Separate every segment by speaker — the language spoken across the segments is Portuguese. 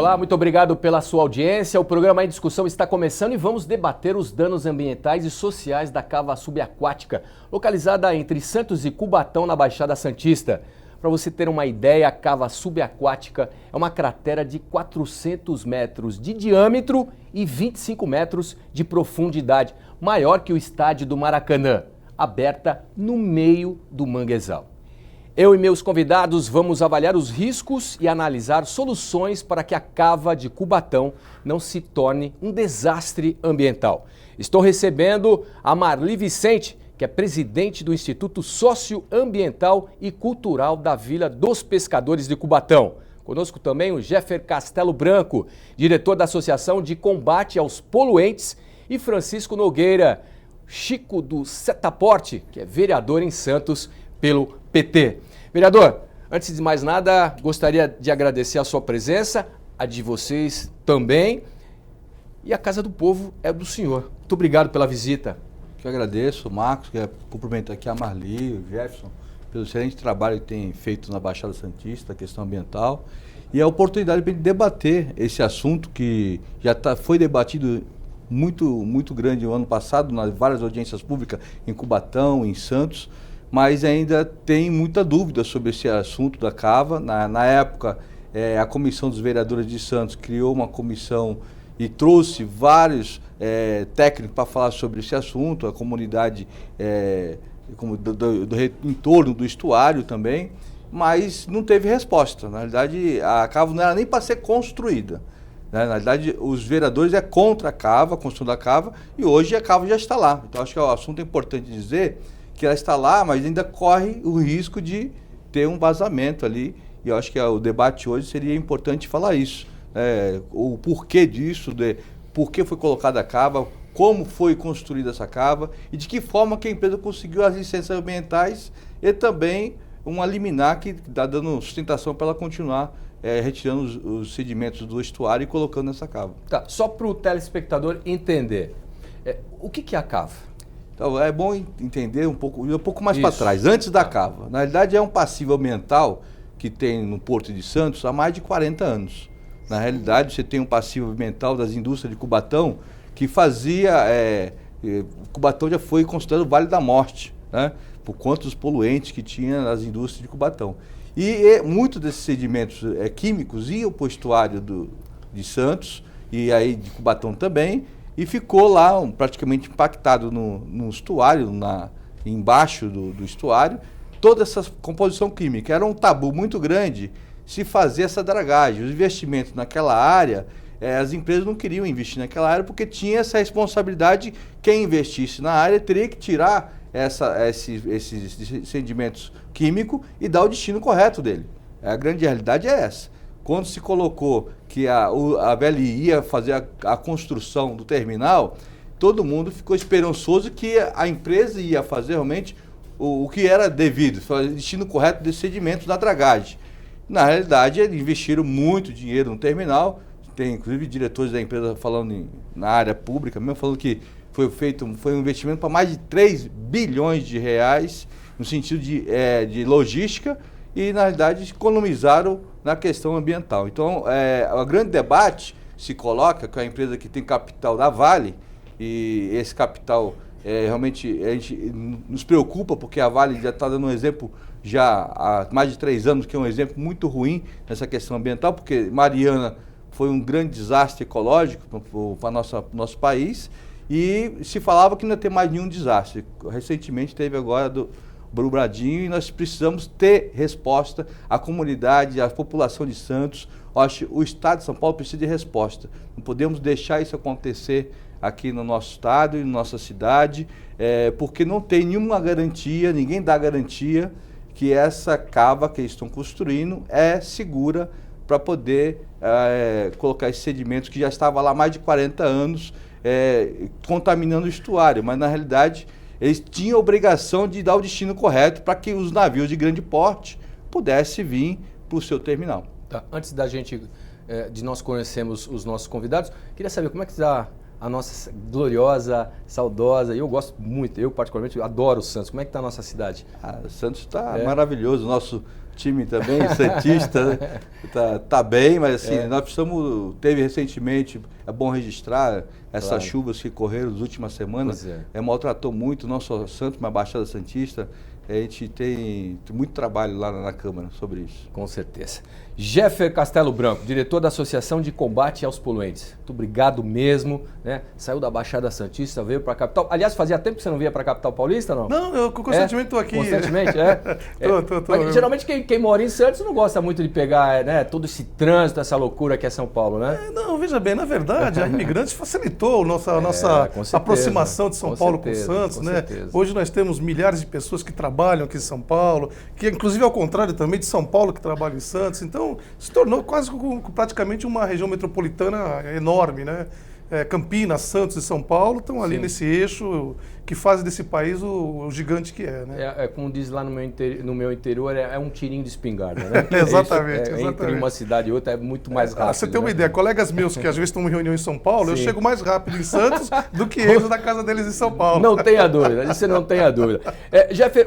Speaker 1: Olá, muito obrigado pela sua audiência. O programa Em Discussão está começando e vamos debater os danos ambientais e sociais da cava subaquática, localizada entre Santos e Cubatão, na Baixada Santista. Para você ter uma ideia, a cava subaquática é uma cratera de 400 metros de diâmetro e 25 metros de profundidade, maior que o estádio do Maracanã, aberta no meio do manguezal. Eu e meus convidados vamos avaliar os riscos e analisar soluções para que a cava de Cubatão não se torne um desastre ambiental. Estou recebendo a Marli Vicente, que é presidente do Instituto Socioambiental e Cultural da Vila dos Pescadores de Cubatão. Conosco também o Jeffer Castelo Branco, diretor da Associação de Combate aos Poluentes, e Francisco Nogueira, Chico do Setaporte, que é vereador em Santos pelo PT. Vereador, antes de mais nada, gostaria de agradecer a sua presença, a de vocês também, e a Casa do Povo é do senhor. Muito obrigado pela visita.
Speaker 2: Eu agradeço, Marcos, que cumprimento aqui a Marli, o Jefferson, pelo excelente trabalho que tem feito na Baixada Santista, a questão ambiental, e a oportunidade de debater esse assunto que já foi debatido muito grande o ano passado, nas várias audiências públicas em Cubatão, em Santos, mas ainda tem muita dúvida sobre esse assunto da cava. Na época, a Comissão dos Vereadores de Santos criou uma comissão e trouxe vários técnicos para falar sobre esse assunto, a comunidade do entorno do estuário também, mas não teve resposta. Na realidade, a cava não era nem para ser construída. Na realidade, os vereadores é contra a cava, a construção da cava, e hoje a cava já está lá. Então, acho que o assunto é importante dizer que ela está lá, mas ainda corre o risco de ter um vazamento ali, e eu acho que o debate hoje seria importante falar isso, o porquê disso, por que foi colocada a cava, como foi construída essa cava, e de que forma que a empresa conseguiu as licenças ambientais e também uma liminar que está dando sustentação para ela continuar retirando os sedimentos do estuário e colocando nessa cava.
Speaker 1: Tá, só para o telespectador entender, o que é a cava?
Speaker 2: Então, é bom entender um pouco mais para trás, antes da cava. Na realidade, é um passivo ambiental que tem no Porto de Santos há mais de 40 anos. Na realidade, você tem um passivo ambiental das indústrias de Cubatão que fazia... Cubatão já foi considerado o Vale da Morte, né? Por conta dos poluentes que tinha nas indústrias de Cubatão. E muitos desses sedimentos químicos iam para o estuário de Santos e aí de Cubatão também, e ficou lá praticamente impactado no estuário, embaixo do estuário, toda essa composição química. Era um tabu muito grande se fazer essa dragagem. Os investimentos naquela área, as empresas não queriam investir naquela área porque tinha essa responsabilidade, quem investisse na área teria que tirar esses sedimentos químicos e dar o destino correto dele. A grande realidade é essa. Quando se colocou que a VLI ia fazer a construção do terminal, todo mundo ficou esperançoso que a empresa ia fazer realmente o que era devido, fazer o destino correto desses sedimentos da dragagem. Na realidade, eles investiram muito dinheiro no terminal, tem inclusive diretores da empresa falando na área pública, mesmo falando que foi um investimento para mais de 3 bilhões de reais, no sentido de logística, e na realidade economizaram na questão ambiental. Então, o grande debate se coloca com a empresa que tem capital da Vale, e esse capital realmente a gente nos preocupa, porque a Vale já está dando um exemplo já há mais de 3 anos, que é um exemplo muito ruim nessa questão ambiental, porque Mariana foi um grande desastre ecológico para nosso país, e se falava que não ia ter mais nenhum desastre. Recentemente teve agora do Brubradinho, e nós precisamos ter resposta. A comunidade, a população de Santos, o Estado de São Paulo precisa de resposta. Não podemos deixar isso acontecer aqui no nosso estado e na nossa cidade, porque não tem nenhuma garantia, ninguém dá garantia que essa cava que eles estão construindo é segura para poder colocar esses sedimentos que já estavam lá há mais de 40 anos, contaminando o estuário, mas na realidade eles tinham a obrigação de dar o destino correto para que os navios de grande porte pudessem vir para o seu terminal.
Speaker 1: Tá. Antes de nós conhecermos os nossos convidados, queria saber como é que está a nossa gloriosa, saudosa, eu gosto muito, eu particularmente adoro o Santos. Como é que está a nossa cidade?
Speaker 2: Santos está maravilhoso. Nosso time também, Santista, né? Tá bem, mas assim, nós precisamos, teve recentemente, é bom registrar, essas chuvas que correram nas últimas semanas, maltratou muito, não só Santos, mas a Baixada Santista. A gente tem muito trabalho lá na Câmara sobre isso.
Speaker 1: Com certeza. Jeffer Castelo Branco, diretor da Associação de Combate aos Poluentes. Muito obrigado mesmo, né? Saiu da Baixada Santista, veio para a capital. Aliás, fazia tempo que você não vinha para a capital paulista, não?
Speaker 3: Não, eu constantemente estou aqui.
Speaker 1: Constantemente,
Speaker 3: Tô.
Speaker 1: Mas, geralmente quem mora em Santos não gosta muito de pegar, né, todo esse trânsito, essa loucura que é São Paulo, né?
Speaker 3: Não, veja bem, na verdade, a Imigrantes facilitou a nossa aproximação de São Paulo com Santos, né?
Speaker 1: Certeza.
Speaker 3: Hoje nós temos milhares de pessoas que trabalham aqui em São Paulo, que inclusive ao contrário também de São Paulo que trabalham em Santos. Então, se tornou quase praticamente uma região metropolitana enorme, né? Campinas, Santos e São Paulo estão ali nesse eixo que faz desse país o gigante que é, né?
Speaker 1: Como diz lá no meu interior, é um tirinho de espingarda, né?
Speaker 3: Exatamente.
Speaker 1: Entre uma cidade e outra é muito mais rápido.
Speaker 3: Você tem uma ideia, colegas meus que às vezes estão em reunião em São Paulo, eu chego mais rápido em Santos do que eles da casa deles em São Paulo.
Speaker 1: Não tenha dúvida, você não tenha dúvida. Jeffer,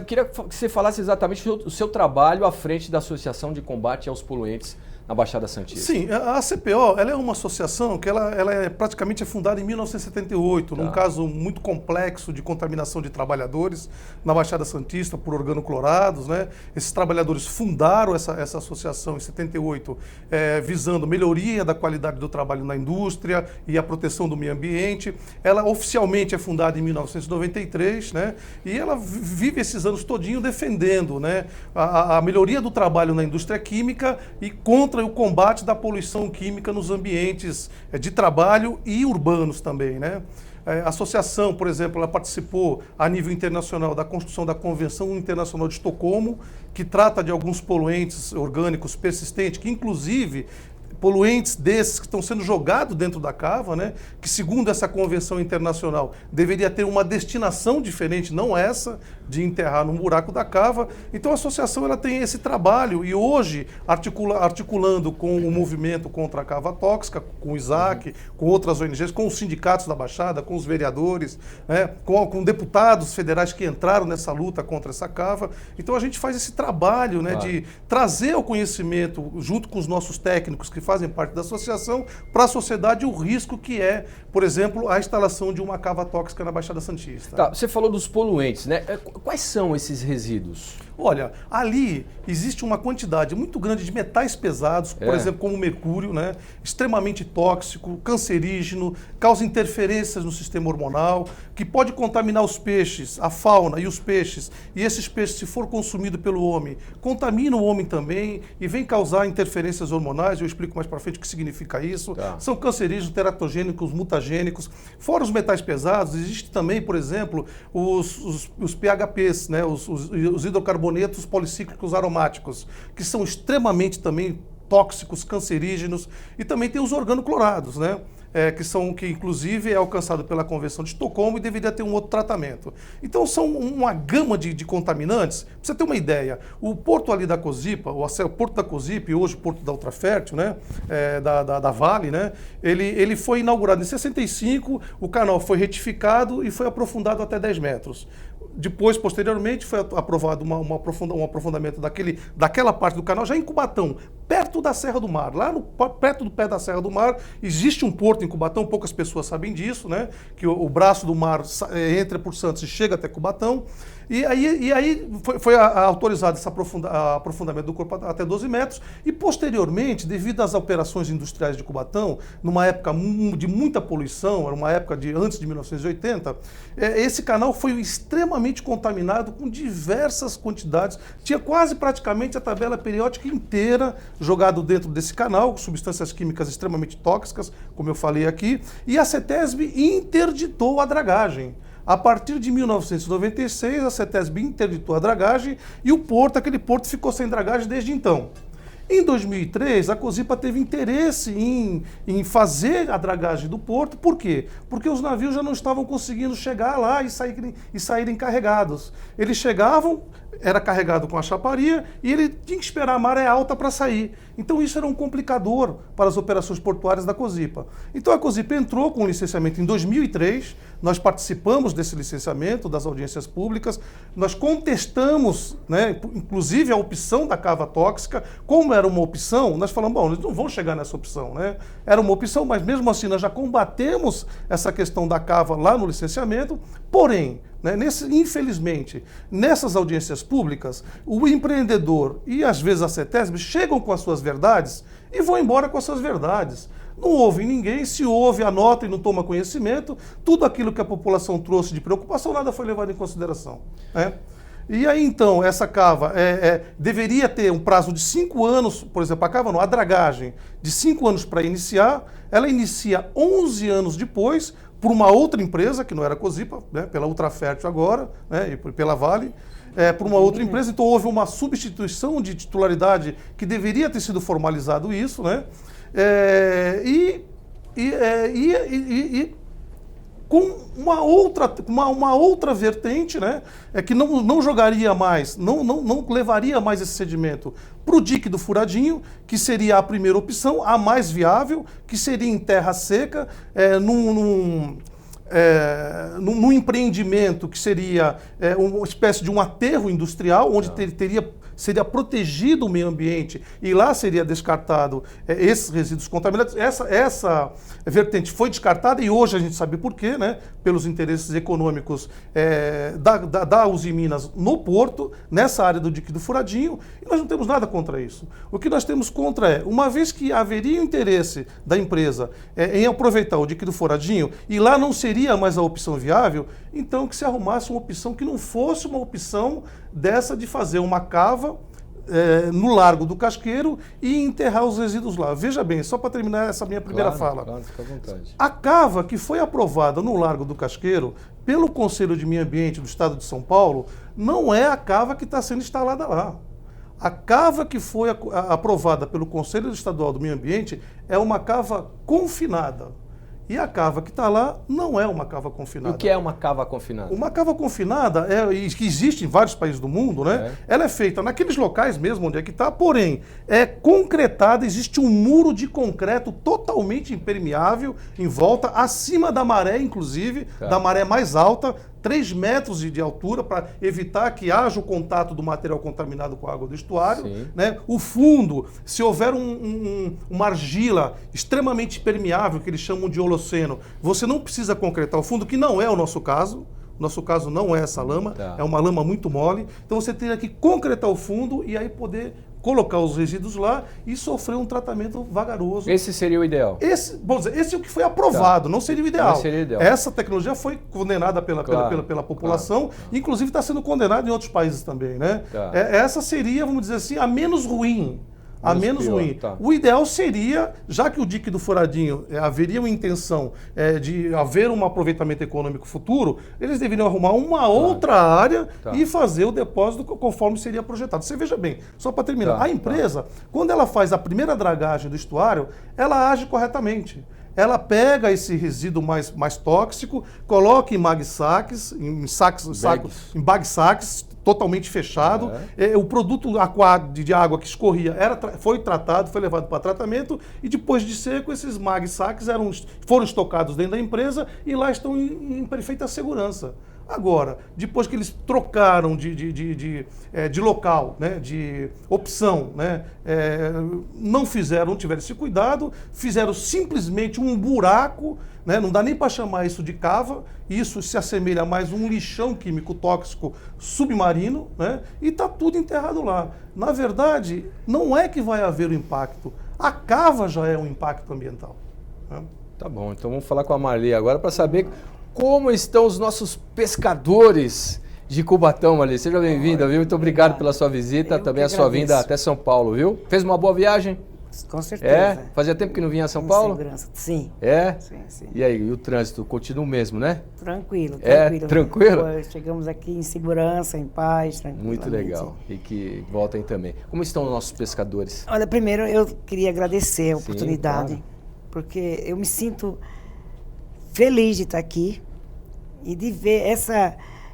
Speaker 1: queria que você falasse exatamente o seu trabalho à frente da Associação de Combate aos Poluentes na Baixada Santista.
Speaker 3: Sim, a ACPO ela é uma associação que ela praticamente fundada em 1978, num caso muito complexo de contaminação de trabalhadores na Baixada Santista por organoclorados, né? Esses trabalhadores fundaram essa associação em 78, visando melhoria da qualidade do trabalho na indústria e a proteção do meio ambiente. Ela oficialmente é fundada em 1993, né? E ela vive esses anos todinho defendendo, né, a melhoria do trabalho na indústria química e contra o combate da poluição química nos ambientes de trabalho e urbanos também, né? A associação, por exemplo, ela participou a nível internacional da construção da Convenção Internacional de Estocolmo, que trata de alguns poluentes orgânicos persistentes, que inclusive poluentes desses que estão sendo jogados dentro da cava, né, que segundo essa convenção internacional deveria ter uma destinação diferente, não essa de enterrar num buraco da cava. Então a associação ela tem esse trabalho e hoje articulando com o movimento contra a cava tóxica, com o ISAC, com outras ONGs, com os sindicatos da Baixada, com os vereadores, né, com deputados federais que entraram nessa luta contra essa cava. Então a gente faz esse trabalho, né, de trazer o conhecimento junto com os nossos técnicos que fazem parte da associação para a sociedade o risco que é, por exemplo, a instalação de uma cava tóxica na Baixada Santista.
Speaker 1: Tá, você falou dos poluentes, né? Quais são esses resíduos?
Speaker 3: Olha, ali existe uma quantidade muito grande de metais pesados, por exemplo, como o mercúrio, né? Extremamente tóxico, cancerígeno, causa interferências no sistema hormonal, que pode contaminar os peixes, a fauna e os peixes. E esses peixes, se for consumido pelo homem, contamina o homem também e vem causar interferências hormonais. Eu explico mais para frente o que significa isso. Tá. São cancerígenos, teratogênicos, mutagênicos. Fora os metais pesados, existe também, por exemplo, os PHPs, né? Os hidrocarbonetos policíclicos aromáticos, que são extremamente também tóxicos, cancerígenos, e também tem os organoclorados, né? Que inclusive é alcançado pela Convenção de Estocolmo e deveria ter um outro tratamento. Então são uma gama de contaminantes. Pra você ter uma ideia, o porto ali da Cozipa, o porto da Cozipa e hoje o porto da Ultrafértil, né, da Vale, né, ele foi inaugurado em 65, o canal foi retificado e foi aprofundado até 10 metros. Depois, posteriormente, foi aprovado um aprofundamento daquela parte do canal, já em Cubatão, perto da Serra do Mar. Lá perto do pé da Serra do Mar, existe um porto em Cubatão, poucas pessoas sabem disso, né? Que o braço do mar entra por Santos e chega até Cubatão. E aí foi autorizado esse aprofundamento do corpo até 12 metros. E, posteriormente, devido às operações industriais de Cubatão, numa época de muita poluição, era uma época antes de 1980, esse canal foi extremamente contaminado com diversas quantidades. Tinha quase praticamente a tabela periódica inteira jogado dentro desse canal, substâncias químicas extremamente tóxicas, como eu falei aqui, e a CETESB interditou a dragagem. A partir de 1996, a CETESB interditou a dragagem e aquele porto ficou sem dragagem desde então. Em 2003, a Cozipa teve interesse em fazer a dragagem do porto. Por quê? Porque os navios já não estavam conseguindo chegar lá e saírem carregados. Eles chegavam, era carregado com a chaparia e ele tinha que esperar a maré alta para sair. Então isso era um complicador para as operações portuárias da Cosipa. Então a Cosipa entrou com o licenciamento em 2003, nós participamos desse licenciamento, das audiências públicas, nós contestamos, né, inclusive a opção da cava tóxica. Como era uma opção, nós falamos, bom, eles não vão chegar nessa opção, né? Era uma opção, mas mesmo assim nós já combatemos essa questão da cava lá no licenciamento, porém, né, infelizmente, nessas audiências públicas, o empreendedor e às vezes a CETESB chegam com as suas verdades e vão embora com as suas verdades. Não ouve ninguém, se ouve, anota e não toma conhecimento, tudo aquilo que a população trouxe de preocupação, nada foi levado em consideração, né? E aí, então, essa cava deveria ter um prazo de 5 anos, por exemplo, a dragagem, de 5 anos para iniciar, ela inicia 11 anos depois, por uma outra empresa, que não era a Cosipa, né, pela Ultrafértil agora, né, e pela Vale, por uma outra empresa. Então houve uma substituição de titularidade que deveria ter sido formalizado isso, né? Com uma outra vertente, né, que não jogaria mais, não levaria mais esse sedimento para o dique do Furadinho, que seria a primeira opção, a mais viável, que seria em terra seca, num empreendimento que seria uma espécie de um aterro industrial, onde seria protegido o meio ambiente e lá seria descartado esses resíduos contaminantes. Essa vertente foi descartada e hoje a gente sabe por quê, né? Pelos interesses econômicos da Uzi Minas no porto, nessa área do dique do Furadinho, e nós não temos nada contra isso. O que nós temos contra uma vez que haveria o interesse da empresa em aproveitar o dique do Furadinho e lá não seria mais a opção viável, então que se arrumasse uma opção que não fosse uma opção dessa de fazer uma cava no Largo do Casqueiro e enterrar os resíduos lá. Veja bem, só para terminar essa minha primeira fala.
Speaker 1: Claro, fica à vontade.
Speaker 3: A cava que foi aprovada no Largo do Casqueiro pelo Conselho de Meio Ambiente do Estado de São Paulo não é a cava que está sendo instalada lá. A cava que foi aprovada pelo Conselho Estadual do Meio Ambiente é uma cava confinada. E a cava que está lá não é uma cava confinada.
Speaker 1: E o que é uma cava confinada?
Speaker 3: Uma cava confinada, que existe em vários países do mundo, né? Ela é feita naqueles locais mesmo onde é que está, porém, é concretada, existe um muro de concreto totalmente impermeável em volta, acima da maré, inclusive, da maré mais alta, 3 metros de altura, para evitar que haja o contato do material contaminado com a água do estuário, né? O fundo, se houver uma argila extremamente permeável, que eles chamam de holoceno, você não precisa concretar o fundo, que não é o nosso caso. Nosso caso não é essa lama, é uma lama muito mole. Então você teria que concretar o fundo e aí poder colocar os resíduos lá e sofrer um tratamento vagaroso.
Speaker 1: Esse seria o ideal?
Speaker 3: Esse é o que foi aprovado, não seria o ideal.
Speaker 1: Não seria o ideal.
Speaker 3: Essa tecnologia foi condenada pela população, inclusive está sendo condenada em outros países também, né? Essa seria, vamos dizer assim, a menos ruim. A menos ruim. O ideal seria, já que o dique do Furadinho haveria uma intenção de haver um aproveitamento econômico futuro, eles deveriam arrumar uma outra área e fazer o depósito conforme seria projetado. Você veja bem, só para terminar, a empresa, quando ela faz a primeira dragagem do estuário, ela age corretamente. Ela pega esse resíduo mais tóxico, coloca em mag-sacks, em bag-sacks, totalmente fechado. O produto de água que escorria foi tratado, foi levado para tratamento e depois de seco, esses mag-sacks foram estocados dentro da empresa e lá estão em perfeita segurança. Agora, depois que eles trocaram de local, né, de opção, né, não tiveram esse cuidado, fizeram simplesmente um buraco, né, não dá nem para chamar isso de cava, isso se assemelha mais a um lixão químico tóxico submarino, né, e está tudo enterrado lá. Na verdade, não é que vai haver o impacto, a cava já é um impacto ambiental. Né?
Speaker 1: Tá bom, então vamos falar com a Marli agora para saber como estão os nossos pescadores de Cubatão, Marli. Seja bem-vinda, viu? Muito obrigado pela sua visita, também a sua vinda até São Paulo, viu? Fez uma boa viagem?
Speaker 4: Com certeza.
Speaker 1: Fazia tempo que não vinha a São Paulo?
Speaker 4: Segurança, sim.
Speaker 1: Sim. E aí, e o trânsito continua o mesmo, né?
Speaker 4: Tranquilo.
Speaker 1: Tranquilo?
Speaker 4: Chegamos aqui em segurança, em paz, tranquilo.
Speaker 1: Muito legal. E que voltem também. Como estão os nossos pescadores?
Speaker 4: Olha, primeiro eu queria agradecer a oportunidade, porque eu me sinto feliz de estar aqui e de ver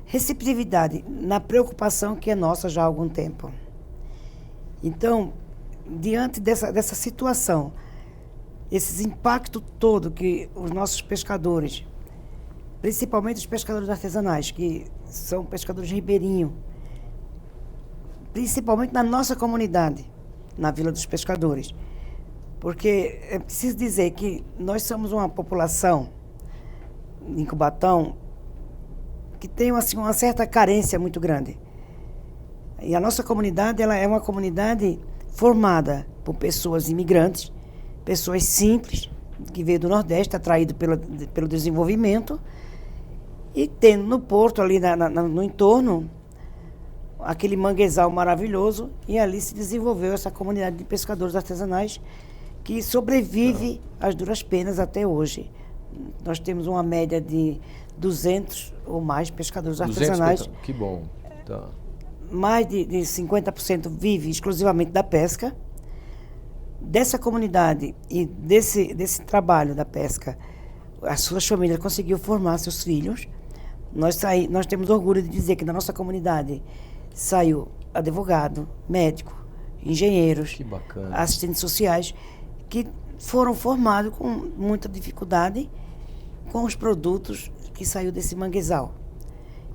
Speaker 4: receptividade na preocupação que é nossa já há algum tempo. Então, diante dessa situação, esses impactos todo que os nossos pescadores, principalmente os pescadores artesanais, que são pescadores ribeirinhos, principalmente na nossa comunidade, na Vila dos Pescadores, porque é preciso dizer que nós somos uma população em Cubatão que tem assim, uma certa carência muito grande. E a nossa comunidade ela é uma comunidade formada por pessoas imigrantes, pessoas simples, que veio do Nordeste, atraído pelo desenvolvimento, e tendo no porto, ali no entorno, aquele manguezal maravilhoso, e ali se desenvolveu essa comunidade de pescadores artesanais que sobrevive às duras penas até hoje. Nós temos uma média de 200 ou mais pescadores artesanais.
Speaker 1: Que bom. Tá.
Speaker 4: Mais de 50% vive exclusivamente da pesca. Dessa comunidade e desse trabalho da pesca, as suas famílias conseguiram formar seus filhos. Nós temos orgulho de dizer que na nossa comunidade saiu advogado, médico, engenheiros,
Speaker 1: que bacana,
Speaker 4: assistentes sociais, que foram formados com muita dificuldade com os produtos que saiu desse manguezal.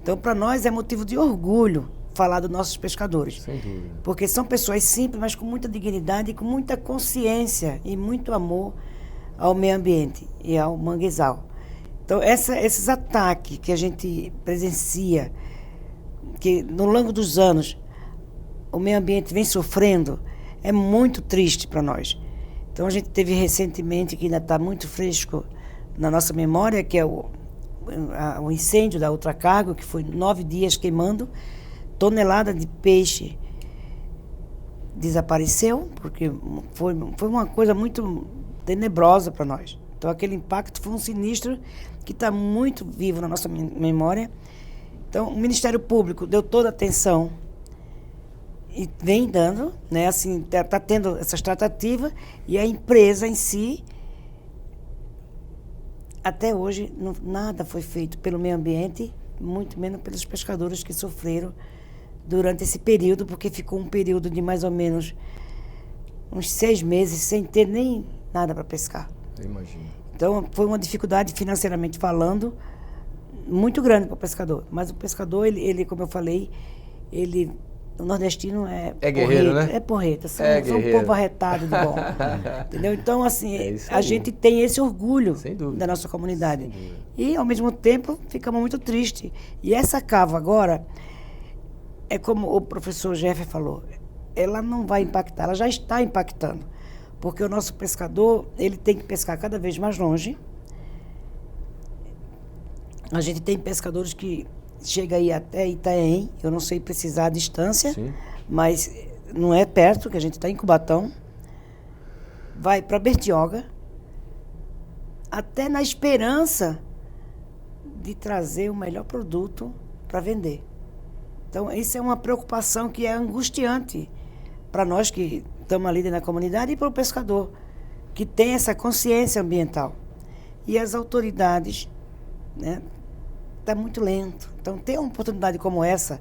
Speaker 4: Então, para nós é motivo de orgulho falar dos nossos pescadores.
Speaker 1: Sem dúvida.
Speaker 4: Porque são pessoas simples, mas com muita dignidade e com muita consciência e muito amor ao meio ambiente e ao manguezal. Então, esses ataques que a gente presencia, que no longo dos anos o meio ambiente vem sofrendo, é muito triste para nós. Então, a gente teve recentemente, que ainda está muito fresco na nossa memória, que é o incêndio da Ultracargo, que foi 9 dias queimando, tonelada de peixe desapareceu, porque foi uma coisa muito tenebrosa para nós. Então, aquele impacto foi um sinistro que está muito vivo na nossa memória. Então, o Ministério Público deu toda a atenção e vem dando, né, assim, está tendo essas tratativas, e a empresa em si, até hoje, nada foi feito pelo meio ambiente, muito menos pelos pescadores que sofreram durante esse período, porque ficou um período de mais ou menos uns 6 meses sem ter nem nada para pescar.
Speaker 1: Eu imagino.
Speaker 4: Então, foi uma dificuldade, financeiramente falando, muito grande para o pescador. Mas o pescador, ele, como eu falei, o nordestino é
Speaker 1: guerreiro,
Speaker 4: porreta,
Speaker 1: né?
Speaker 4: É porreta, são um povo arretado de bom. Entendeu? Então, assim, a gente tem esse orgulho da nossa comunidade. E, ao mesmo tempo, ficamos muito tristes. E essa cava agora, é como o professor Jeff falou, ela não vai impactar, ela já está impactando. Porque o nosso pescador, ele tem que pescar cada vez mais longe. A gente tem pescadores que chega aí até Itaém, eu não sei precisar a distância, sim, mas não é perto, que a gente está em Cubatão. Vai para Bertioga, até na esperança de trazer o melhor produto para vender. Então, isso é uma preocupação que é angustiante para nós que estamos ali na comunidade e para o pescador, que tem essa consciência ambiental. E as autoridades, né, está muito lento. Então, ter uma oportunidade como essa,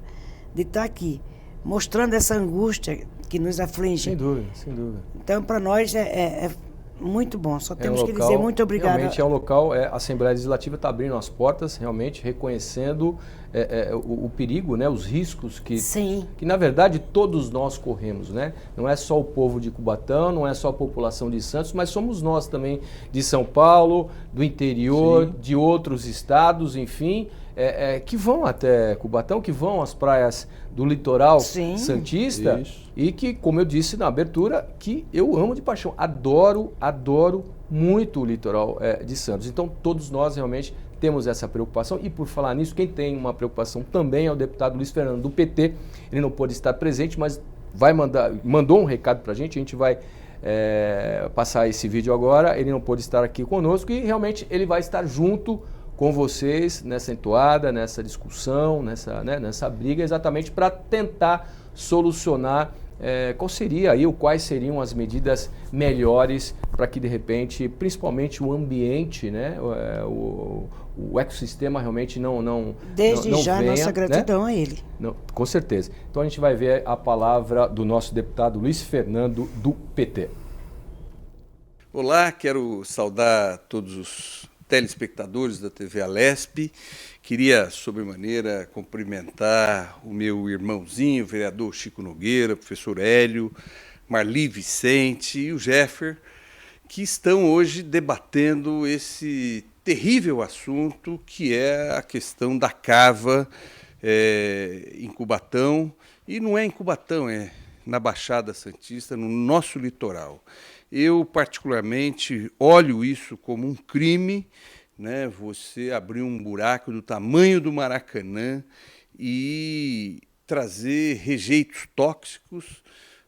Speaker 4: de estar aqui, mostrando essa angústia que nos aflige.
Speaker 1: Sem dúvida, sem dúvida.
Speaker 4: Então, para nós é muito bom. Só temos que dizer muito obrigado.
Speaker 1: Realmente é um local, a Assembleia Legislativa está abrindo as portas, realmente reconhecendo o perigo, né, os riscos que, na verdade, todos nós corremos, né? Não é só o povo de Cubatão, não é só a população de Santos, mas somos nós também de São Paulo, do interior, sim, de outros estados, enfim, que vão até Cubatão, que vão às praias do litoral, sim, santista, isso, e que, como eu disse na abertura, que eu amo de paixão, adoro muito o litoral de Santos. Então, todos nós realmente temos essa preocupação, e por falar nisso, quem tem uma preocupação também é o deputado Luiz Fernando do PT. Ele não pôde estar presente, mas mandou um recado para a gente vai passar esse vídeo agora. Ele não pôde estar aqui conosco e realmente ele vai estar junto com vocês nessa entoada, nessa discussão, nessa briga, exatamente para tentar solucionar qual seria aí, ou quais seriam as medidas melhores para que, de repente, principalmente o ambiente, né, o ecossistema realmente não
Speaker 4: Desde
Speaker 1: não
Speaker 4: já,
Speaker 1: venha,
Speaker 4: nossa gratidão
Speaker 1: né?
Speaker 4: a ele.
Speaker 1: Não, com certeza. Então a gente vai ver a palavra do nosso deputado Luiz Fernando, do PT.
Speaker 5: Olá, quero saudar todos os telespectadores da TV Alesp. Queria, sobremaneira, cumprimentar o meu irmãozinho, o vereador Chico Nogueira, o professor Hélio, Marli Vicente e o Jeffer, que estão hoje debatendo esse terrível assunto que é a questão da cava em Cubatão. E não é em Cubatão, é na Baixada Santista, no nosso litoral. Eu, particularmente, olho isso como um crime, né? Você abrir um buraco do tamanho do Maracanã e trazer rejeitos tóxicos,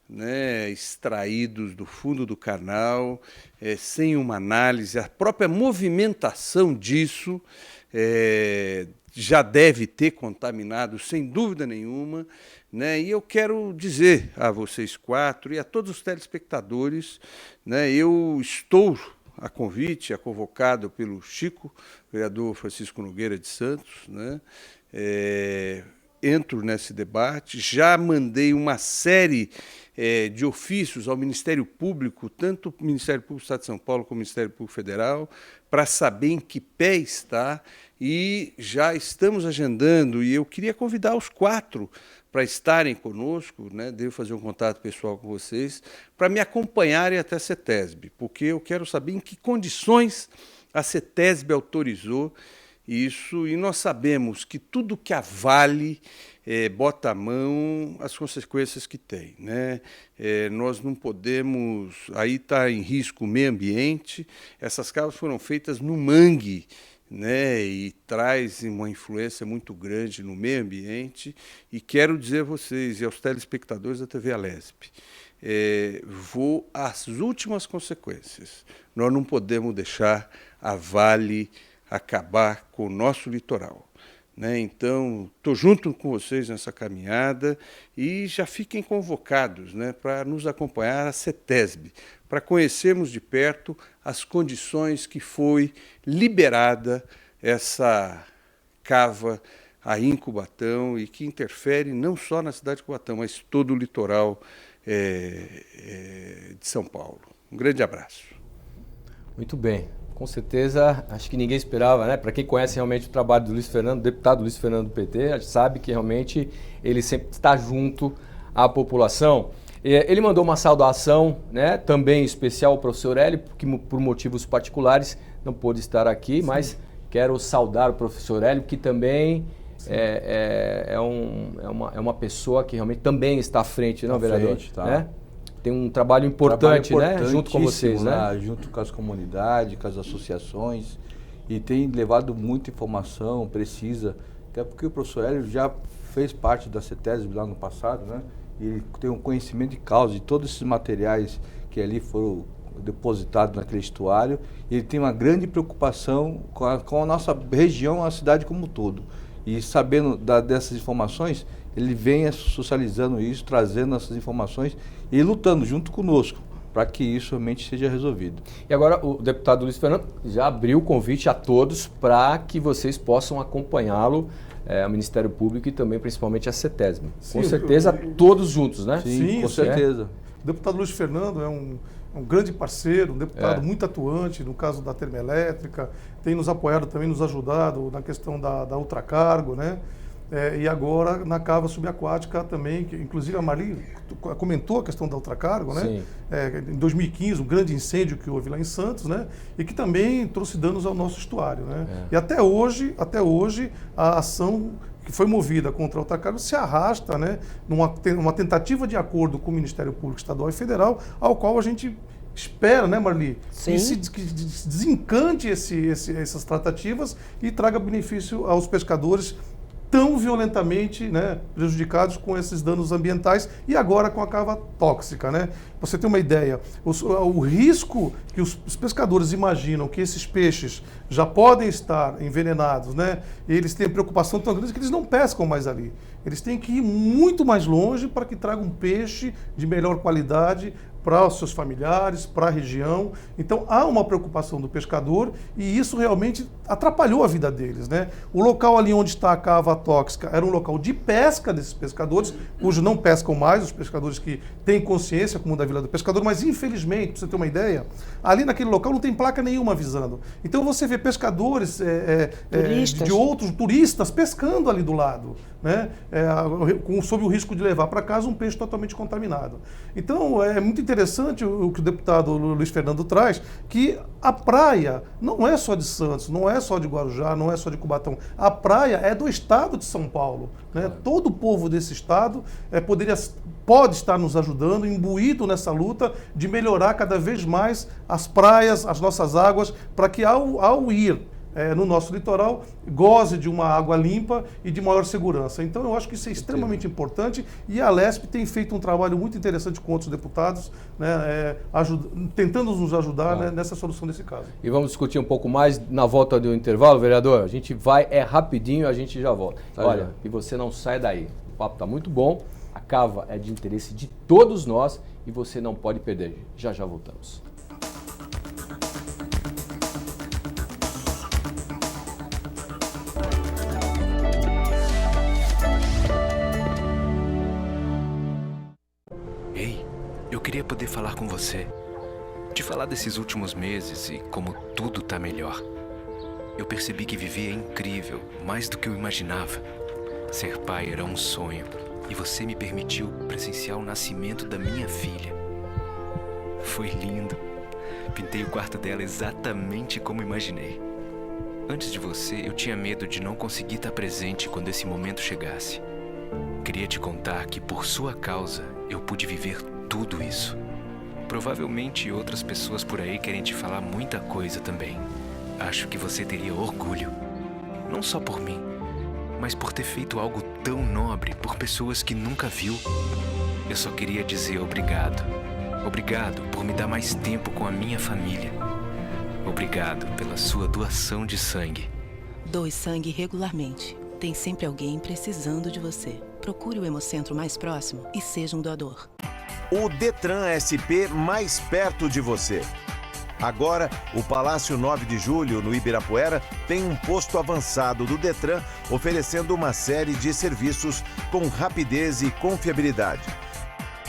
Speaker 5: né, extraídos do fundo do canal, sem uma análise. A própria movimentação disso já deve ter contaminado, sem dúvida nenhuma, né? E eu quero dizer a vocês quatro e a todos os telespectadores, né, eu estou convocado pelo Chico, vereador Francisco Nogueira de Santos, né? Entro nesse debate, já mandei uma série de ofícios ao Ministério Público, tanto o Ministério Público do Estado de São Paulo como o Ministério Público Federal, para saber em que pé está, e já estamos agendando, e eu queria convidar os quatro para estarem conosco, né? Devo fazer um contato pessoal com vocês, para me acompanharem até a CETESB, porque eu quero saber em que condições a CETESB autorizou isso, e nós sabemos que tudo que a Vale bota a mão, as consequências que tem, né? Nós não podemos, aí está em risco o meio ambiente, essas cavas foram feitas no mangue, né, e traz uma influência muito grande no meio ambiente, e quero dizer a vocês e aos telespectadores da TV Alesp, vou às últimas consequências. Nós não podemos deixar a Vale acabar com o nosso litoral, né? Então, estou junto com vocês nessa caminhada e já fiquem convocados, né, para nos acompanhar à CETESB, para conhecermos de perto as condições que foi liberada essa cava aí em Cubatão e que interfere não só na cidade de Cubatão, mas todo o litoral de São Paulo. Um grande abraço.
Speaker 1: Muito bem. Com certeza, acho que ninguém esperava, né? Para quem conhece realmente o trabalho do Luiz Fernando, deputado Luiz Fernando do PT, sabe que realmente ele sempre está junto à população. Ele mandou uma saudação, né, também especial ao professor Hélio, que por motivos particulares não pôde estar aqui, sim, mas quero saudar o professor Hélio, que também é uma pessoa que realmente também está à frente, não, vereador?
Speaker 2: Frente, tá.
Speaker 1: Né? Tem um trabalho importante, né? Junto com vocês, né?
Speaker 2: Junto com as comunidades, com as associações, e tem levado muita informação precisa, até porque o professor Hélio já fez parte da CETESB lá no passado, né? E ele tem um conhecimento de causa de todos esses materiais que ali foram depositados naquele estuário, e ele tem uma grande preocupação com a nossa região, a cidade como um todo. E sabendo dessas informações, ele vem socializando isso, trazendo essas informações e lutando junto conosco para que isso realmente seja resolvido.
Speaker 1: E agora o deputado Luiz Fernando já abriu o convite a todos para que vocês possam acompanhá-lo, ao Ministério Público e também principalmente a CETESB. Com certeza, todos juntos, né?
Speaker 2: Sim, com certeza.
Speaker 3: O deputado Luiz Fernando é um grande parceiro, um deputado muito atuante no caso da termoelétrica, tem nos apoiado também, nos ajudado na questão da ultracargo, né? E agora na cava subaquática também, que inclusive a Marli comentou a questão da ultracargo, né? Em 2015, um grande incêndio que houve lá em Santos, né? E que também trouxe danos ao nosso estuário, né? E até hoje a ação que foi movida contra a ultracargo se arrasta, né? Numa tentativa de acordo com o Ministério Público Estadual e Federal, ao qual a gente espera, né, Marli, que desencante essas tratativas e traga benefício aos pescadores, tão violentamente, né, prejudicados com esses danos ambientais e agora com a cava tóxica, né? Você tem uma ideia, o risco que os pescadores imaginam que esses peixes já podem estar envenenados, né? E eles têm preocupação tão grande que eles não pescam mais ali. Eles têm que ir muito mais longe para que tragam um peixe de melhor qualidade para os seus familiares, para a região. Então há uma preocupação do pescador e isso realmente atrapalhou a vida deles, né? O local ali onde está a cava tóxica era um local de pesca desses pescadores, cujo não pescam mais, os pescadores que têm consciência, como o da Vila do Pescador, mas infelizmente, para você ter uma ideia, ali naquele local não tem placa nenhuma avisando. Então você vê pescadores de outros turistas pescando ali do lado, né? Sob o risco de levar para casa um peixe totalmente contaminado. Então é muito interessante o que o deputado Luiz Fernando traz, que a praia não é só de Santos, não é só de Guarujá, não é só de Cubatão. A praia é do estado de São Paulo, né? Todo o povo desse estado pode estar nos ajudando, imbuído nessa luta de melhorar cada vez mais as praias, as nossas águas, para que ao ir no nosso litoral, goze de uma água limpa e de maior segurança. Então eu acho que isso é extremamente importante e a Alesp tem feito um trabalho muito interessante com outros deputados, né, tentando nos ajudar, né, nessa solução desse caso.
Speaker 1: E vamos discutir um pouco mais na volta do intervalo, vereador. A gente vai, rapidinho, a gente já volta. Olha, e você não sai daí. O papo está muito bom, a cava é de interesse de todos nós e você não pode perder. Já voltamos.
Speaker 6: Eu queria poder falar com você, te falar desses últimos meses e como tudo tá melhor. Eu percebi que viver é incrível, mais do que eu imaginava. Ser pai era um sonho e você me permitiu presenciar o nascimento da minha filha. Foi lindo. Pintei o quarto dela exatamente como imaginei. Antes de você, eu tinha medo de não conseguir estar presente quando esse momento chegasse. Queria te contar que por sua causa eu pude viver tudo isso. Provavelmente outras pessoas por aí querem te falar muita coisa também. Acho que você teria orgulho. Não só por mim, mas por ter feito algo tão nobre por pessoas que nunca viu. Eu só queria dizer obrigado. Obrigado por me dar mais tempo com a minha família. Obrigado pela sua doação de sangue.
Speaker 7: Doe sangue regularmente. Tem sempre alguém precisando de você. Procure o Hemocentro mais próximo e seja um doador.
Speaker 8: O Detran SP mais perto de você. Agora, o Palácio 9 de Julho, no Ibirapuera, tem um posto avançado do Detran, oferecendo uma série de serviços com rapidez e confiabilidade.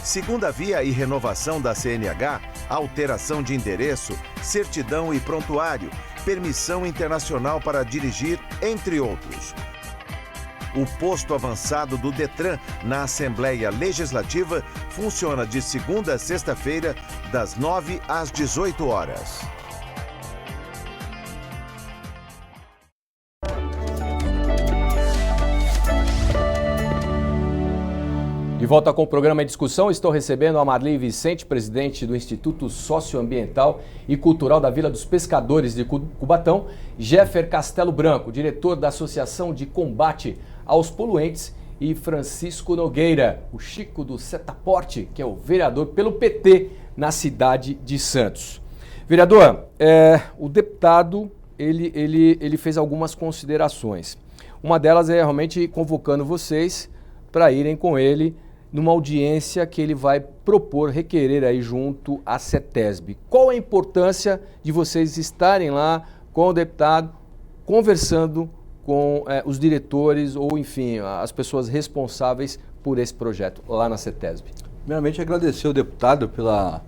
Speaker 8: Segunda via e renovação da CNH, alteração de endereço, certidão e prontuário, permissão internacional para dirigir, entre outros. O posto avançado do Detran na Assembleia Legislativa funciona de segunda a sexta-feira, das 9 às 18 horas.
Speaker 1: De volta com o programa em discussão, estou recebendo a Marli Vicente, presidente do Instituto Socioambiental e Cultural da Vila dos Pescadores de Cubatão, Jeffer Castelo Branco, diretor da Associação de Combate aos Poluentes, e Francisco Nogueira, o Chico do Setaporte, que é o vereador pelo PT na cidade de Santos. Vereador, o deputado ele fez algumas considerações. Uma delas é realmente convocando vocês para irem com ele numa audiência que ele vai propor, requerer aí junto à CETESB. Qual a importância de vocês estarem lá com o deputado, conversando com os diretores ou, enfim, as pessoas responsáveis por esse projeto lá na CETESB?
Speaker 2: Primeiramente, agradecer ao deputado pela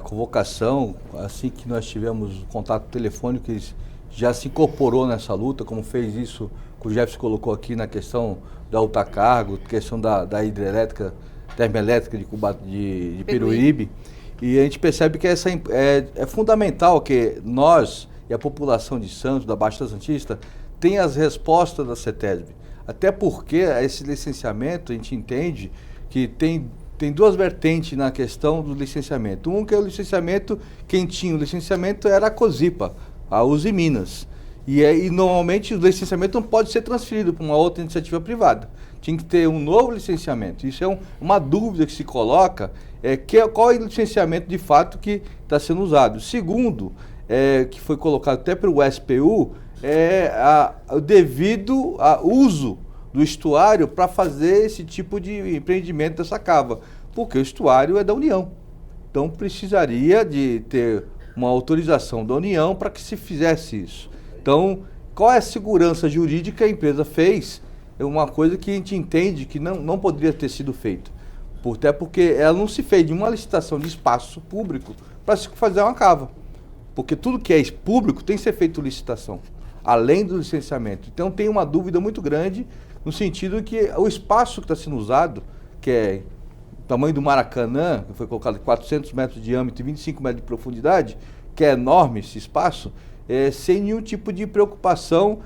Speaker 2: convocação. Assim que nós tivemos o contato telefônico, ele já se incorporou nessa luta, como fez isso que o Jefferson colocou aqui na questão da Utacargo, questão da hidrelétrica, termoelétrica de Peruíbe. E a gente percebe que é fundamental que nós e a população de Santos, da Baixada Santista, tenha as respostas da CETESB. Até porque esse licenciamento, a gente entende que tem duas vertentes na questão do licenciamento. Um que é o licenciamento, quem tinha o licenciamento era a COSIPA, a Uzi Minas. E normalmente o licenciamento não pode ser transferido para uma outra iniciativa privada. Tinha que ter um novo licenciamento. Isso é uma dúvida que se coloca, qual é o licenciamento de fato que está sendo usado. Segundo, que foi colocado até pelo SPU, o devido uso do estuário para fazer esse tipo de empreendimento dessa cava, porque o estuário é da União. Então precisaria de ter uma autorização da União para que se fizesse isso. Então, qual é a segurança jurídica que a empresa fez? É uma coisa que a gente entende que não poderia ter sido feito. Até porque ela não se fez de uma licitação de espaço público para se fazer uma cava. Porque tudo que é público tem que ser feito licitação, além do licenciamento. Então tem uma dúvida muito grande no sentido que o espaço que está sendo usado, que é o tamanho do Maracanã, que foi colocado 400 metros de diâmetro e 25 metros de profundidade, que é enorme esse espaço, sem nenhum tipo de preocupação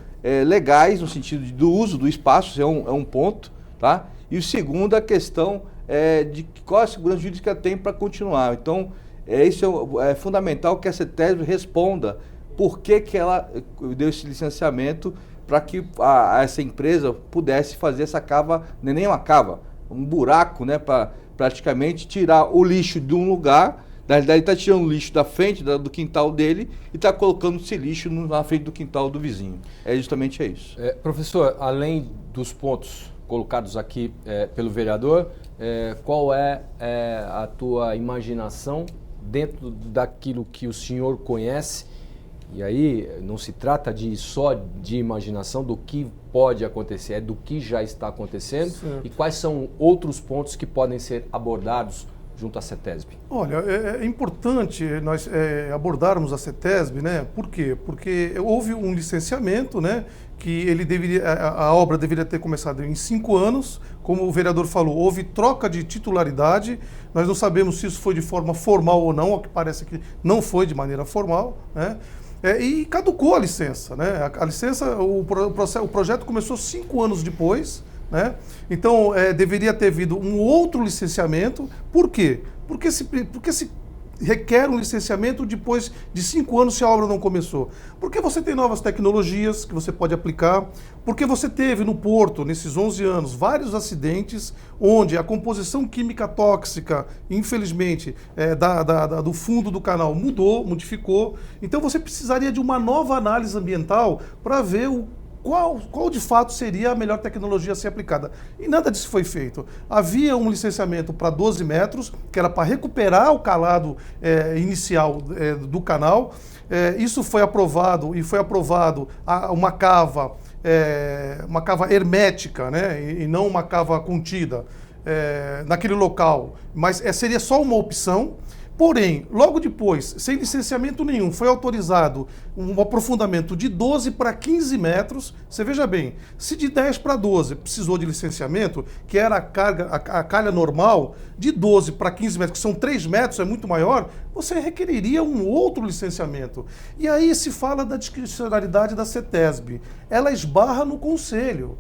Speaker 2: legais no sentido do uso do espaço, isso é um ponto, tá? E o segundo, a questão de qual a segurança jurídica tem para continuar. Então, isso é fundamental que a CETESB responda por que ela deu esse licenciamento para que essa empresa pudesse fazer essa cava, nem uma cava, um buraco, né, para praticamente tirar o lixo de um lugar. Na realidade, ele está tirando o lixo da frente do quintal dele e está colocando esse lixo na frente do quintal do vizinho. Justamente isso.
Speaker 1: Professor, além dos pontos colocados aqui pelo vereador, qual é a tua imaginação dentro daquilo que o senhor conhece? E aí não se trata só de imaginação do que pode acontecer, é do que já está acontecendo. Sim. E quais são outros pontos que podem ser abordados junto à CETESB? Olha,
Speaker 3: é importante nós abordarmos a CETESB, né? Por quê? Porque houve um licenciamento, né? Que a obra deveria ter começado em 5 anos, como o vereador falou, houve troca de titularidade, nós não sabemos se isso foi de forma formal ou não, ao que parece que não foi de maneira formal, né? E caducou a licença, né? A licença, o projeto começou 5 anos depois, né? Então, deveria ter havido um outro licenciamento. Por quê? Porque se requer um licenciamento depois de 5 anos se a obra não começou? Porque você tem novas tecnologias que você pode aplicar, porque você teve no Porto, nesses 11 anos, vários acidentes onde a composição química tóxica, infelizmente, do fundo do canal modificou. Então você precisaria de uma nova análise ambiental para ver qual de fato seria a melhor tecnologia a ser aplicada. E nada disso foi feito. Havia um licenciamento para 12 metros, que era para recuperar o calado inicial do canal. Isso foi aprovado, e foi aprovado uma cava hermética, né? E não uma cava contida naquele local. Mas seria só uma opção. Porém, logo depois, sem licenciamento nenhum, foi autorizado um aprofundamento de 12 para 15 metros. Você veja bem, se de 10 para 12 precisou de licenciamento, que era a calha normal, de 12 para 15 metros, que são 3 metros, é muito maior, você requeriria um outro licenciamento. E aí se fala da discricionariedade da CETESB. Ela esbarra no Conselho.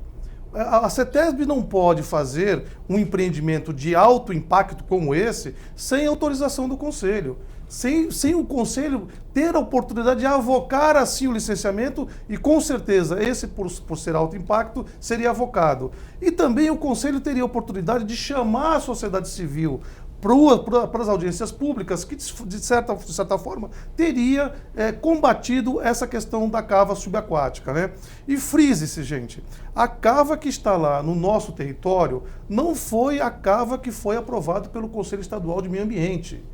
Speaker 3: A CETESB não pode fazer um empreendimento de alto impacto como esse sem autorização do Conselho. Sem o Conselho ter a oportunidade de avocar assim o licenciamento, e com certeza esse, por ser alto impacto, seria avocado. E também o Conselho teria a oportunidade de chamar a sociedade civil para as audiências públicas, que de certa forma teria combatido essa questão da cava subaquática, né? E frise-se, gente, a cava que está lá no nosso território não foi a cava que foi aprovada pelo Conselho Estadual de Meio Ambiente.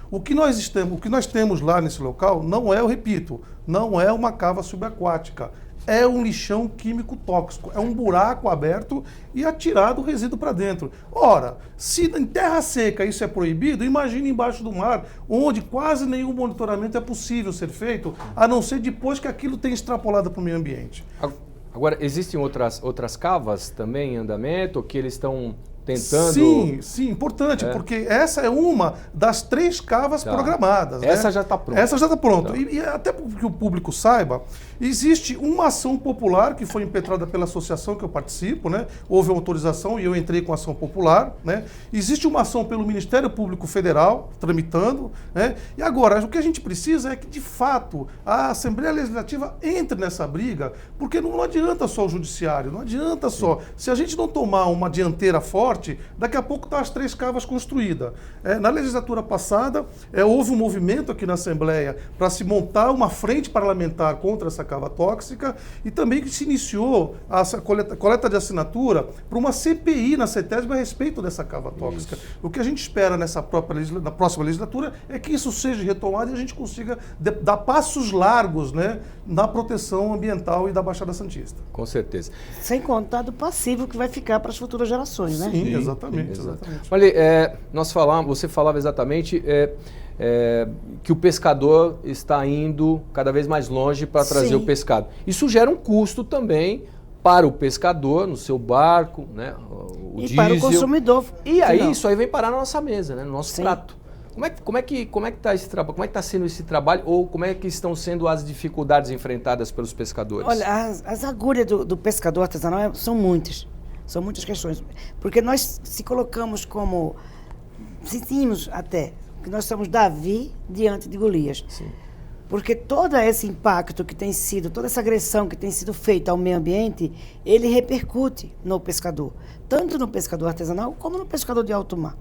Speaker 3: O que nós temos lá nesse local não é, eu repito, não é uma cava subaquática. É um lixão químico tóxico, é um buraco aberto e atirado o resíduo para dentro. Ora, se em terra seca isso é proibido, imagine embaixo do mar, onde quase nenhum monitoramento é possível ser feito, a não ser depois que aquilo tenha extrapolado para o meio ambiente.
Speaker 1: Agora, existem outras cavas também em andamento, que eles estão tentando...
Speaker 3: Sim, importante, porque essa é uma das 3 cavas programadas.
Speaker 1: Essa
Speaker 3: né?
Speaker 1: já está pronta.
Speaker 3: Essa já está pronta.
Speaker 1: Tá.
Speaker 3: E até para que o público saiba, existe uma ação popular que foi impetrada pela associação que eu participo, né? Houve uma autorização e eu entrei com a ação popular, né? Existe uma ação pelo Ministério Público Federal, tramitando, né? E agora, o que a gente precisa é que, de fato, a Assembleia Legislativa entre nessa briga, porque não adianta só o Judiciário, não adianta só. Se a gente não tomar uma dianteira forte, daqui a pouco estão as 3 cavas construídas. Na legislatura passada, houve um movimento aqui na Assembleia para se montar uma frente parlamentar contra essa cava tóxica e também que se iniciou a coleta de assinatura para uma CPI na CETESB a respeito dessa cava tóxica. Isso. O que a gente espera na próxima legislatura é que isso seja retomado e a gente consiga dar passos largos, né, na proteção ambiental e da Baixada Santista.
Speaker 1: Com certeza.
Speaker 4: Sem contar do passivo que vai ficar para as futuras gerações, né?
Speaker 3: Sim, exatamente.
Speaker 1: Olha, você falava exatamente que o pescador está indo cada vez mais longe para trazer o pescado. Isso gera um custo também para o pescador, no seu barco, né, o diesel.
Speaker 4: Para o consumidor.
Speaker 1: E aí isso aí vem parar na nossa mesa, né, no nosso prato. Como é que está esse trabalho? Como é que está sendo esse trabalho? Ou como é que estão sendo as dificuldades enfrentadas pelos pescadores?
Speaker 4: Olha, as agulhas do pescador artesanal são muitas. São muitas questões. Porque nós se colocamos como... Sentimos até que nós somos Davi diante de Golias.
Speaker 1: Sim.
Speaker 4: Porque todo esse impacto que tem sido, toda essa agressão que tem sido feita ao meio ambiente, ele repercute no pescador. Tanto no pescador artesanal como no pescador de alto mar.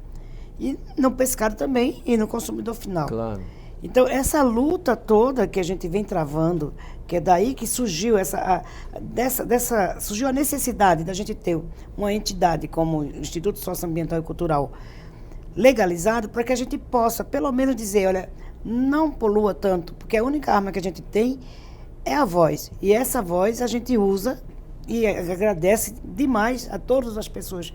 Speaker 4: E no pescado também e no consumidor final.
Speaker 1: Claro.
Speaker 4: Então, essa luta toda que a gente vem travando, que é daí que surgiu surgiu a necessidade da gente ter uma entidade como o Instituto Socioambiental e Cultural legalizado para que a gente possa, pelo menos, dizer, olha, não polua tanto, porque a única arma que a gente tem é a voz. E essa voz a gente usa e agradece demais a todas as pessoas,